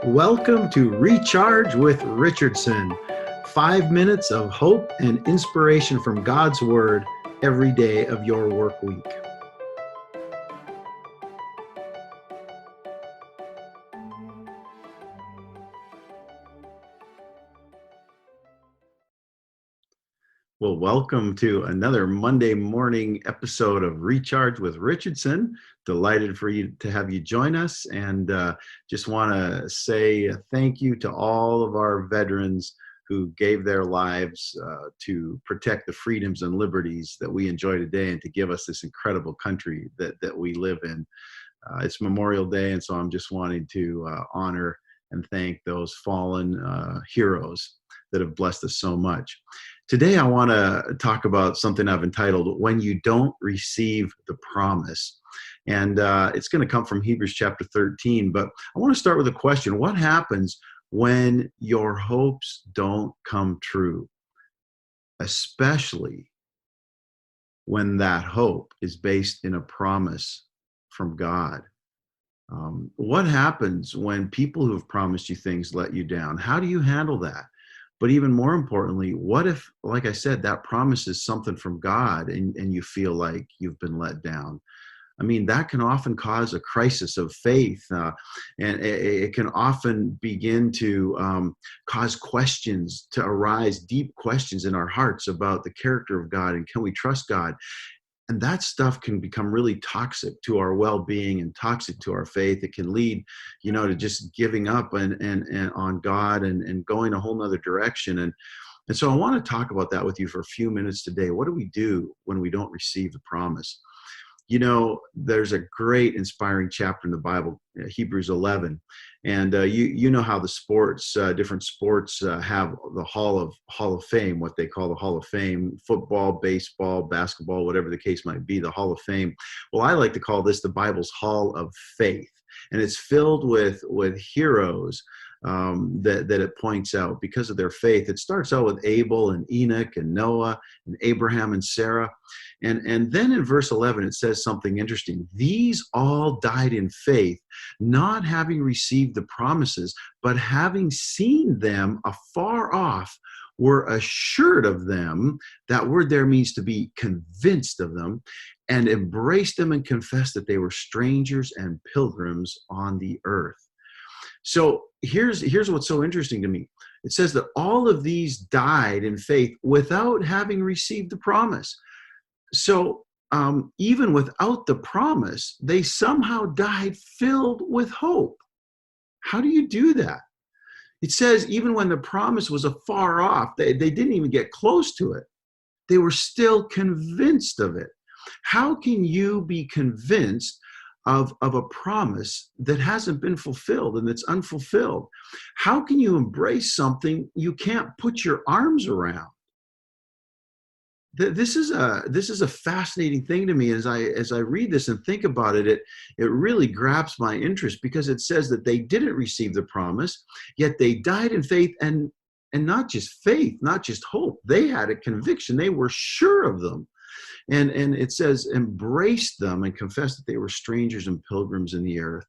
Welcome to Recharge with Richardson. 5 minutes of hope and inspiration from God's Word every day of your work week. Well, welcome to another Monday morning episode of Recharge with Richardson. Delighted for you to have you join us, and just want to say thank you to all of our veterans who gave their lives to protect the freedoms and liberties that we enjoy today and to give us this incredible country that we live in. It's Memorial Day, and so I'm just wanting to honor and thank those fallen heroes that have blessed us so much. Today, I want to talk about something I've entitled When You Don't Receive the Promise. And it's going to come from Hebrews chapter 13. But I want to start with a question. What happens when your hopes don't come true? Especially when that hope is based in a promise from God. What happens when people who have promised you things let you down? How do you handle that? But even more importantly, what if, like I said, that promise is something from God and you feel like you've been let down? I mean, that can often cause a crisis of faith, and it can often begin to cause questions to arise, deep questions in our hearts about the character of God and can we trust God? And that stuff can become really toxic to our well-being and toxic to our faith. It can lead, to just giving up and on God and going a whole nother direction. And so I want to talk about that with you for a few minutes today. What do we do when we don't receive the promise? There's a great inspiring chapter in the Bible, Hebrews 11. And you know how the sports, different sports have the Hall of Fame, what they call the Hall of Fame, football, baseball, basketball, whatever the case might be, the Hall of Fame. Well, I like to call this the Bible's Hall of Faith. And it's filled with heroes that it points out because of their faith. It starts out with Abel and Enoch and Noah and Abraham and Sarah. And then in verse 11, it says something interesting. These all died in faith, not having received the promises, but having seen them afar off, were assured of them. That word there means to be convinced of them, and embraced them and confessed that they were strangers and pilgrims on the earth. So here's what's so interesting to me. It says that all of these died in faith without having received the promise. So even without the promise, they somehow died filled with hope. How do you do that? It says even when the promise was afar off, they didn't even get close to it. They were still convinced of it. How can you be convinced of a promise that hasn't been fulfilled and that's unfulfilled? How can you embrace something you can't put your arms around? This is a fascinating thing to me. As I read this and think about it, it really grabs my interest because it says that they didn't receive the promise, yet they died in faith, and not just faith, not just hope. They had a conviction. They were sure of them. And it says, embraced them and confessed that they were strangers and pilgrims in the earth.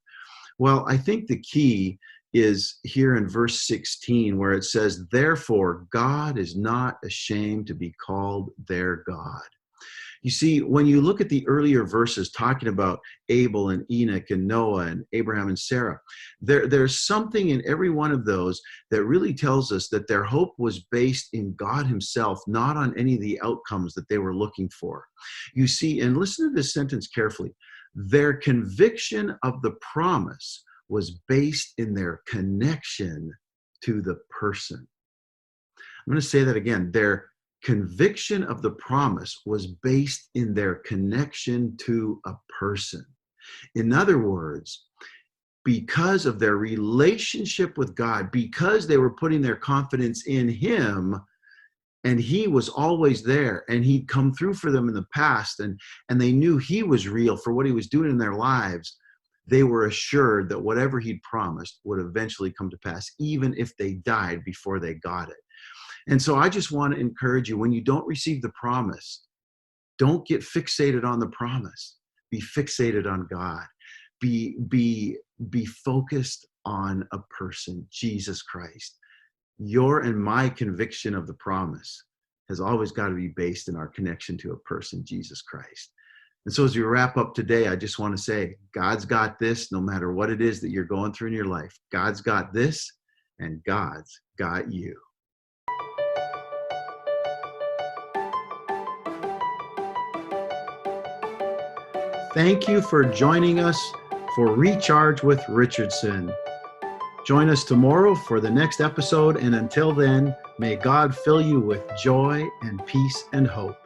Well, I think the key is here in verse 16, where it says, therefore, God is not ashamed to be called their God. You see, when you look at the earlier verses talking about Abel and Enoch and Noah and Abraham and Sarah, there's something in every one of those that really tells us that their hope was based in God himself, not on any of the outcomes that they were looking for. You see, and listen to this sentence carefully, their conviction of the promise was based in their connection to the person. I'm going to say that again. Their conviction of the promise was based in their connection to a person. In other words, because of their relationship with God, because they were putting their confidence in him, and he was always there, and he'd come through for them in the past, and they knew he was real for what he was doing in their lives, they were assured that whatever he'd promised would eventually come to pass, even if they died before they got it. And so I just want to encourage you, when you don't receive the promise, don't get fixated on the promise. Be fixated on God. Be focused on a person, Jesus Christ. Your and my conviction of the promise has always got to be based in our connection to a person, Jesus Christ. And so as we wrap up today, I just want to say, God's got this no matter what it is that you're going through in your life. God's got this, and God's got you. Thank you for joining us for Recharge with Richardson. Join us tomorrow for the next episode, and until then, may God fill you with joy and peace and hope.